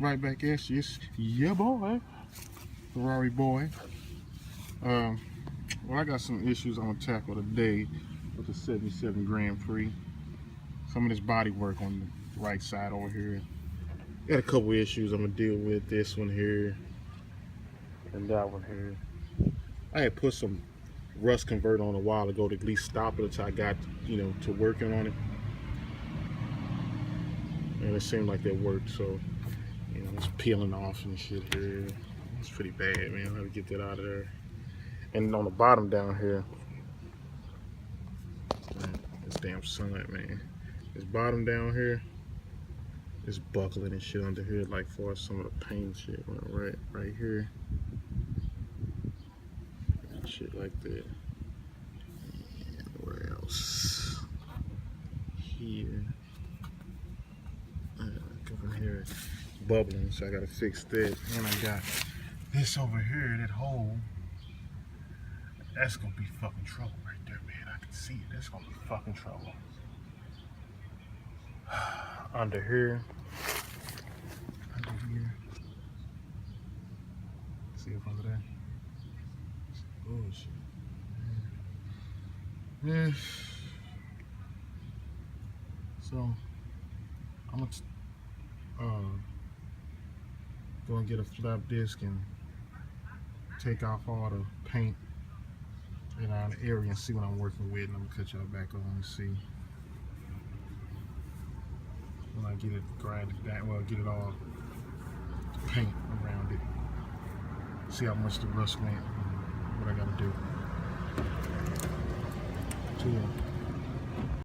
right back at you. It's yeah, boy, Ferrari boy. Well, I got some issues I'm gonna tackle today with the 77 Grand Prix. Some of this body work on the right side over here. Got a couple issues I'm gonna deal with. This one here and that one here. I had put some rust converter on a while ago to at least stop it until I got, to working on it. And it seemed like that worked, so it's peeling off and shit here. It's pretty bad, man. I have to get that out of there. And on the bottom down here, man, this damn sunlight, man. This bottom down here is buckling and shit under here, like for some of the paint shit went right here. And shit like that. And where else? Here. Come here, it's bubbling, so I gotta fix that. And I got this over here, that hole. That's gonna be fucking trouble right there, man. I can see it. That's gonna be fucking trouble. Under here. See up under there? Oh shit. Yeah. So I'm gonna go and get a flap disc and take off all the paint around the area and see what I'm working with, and I'm gonna cut y'all back on and see when I get it grinded down. Well, get it all paint around it. See how much the rust went. What I gotta do.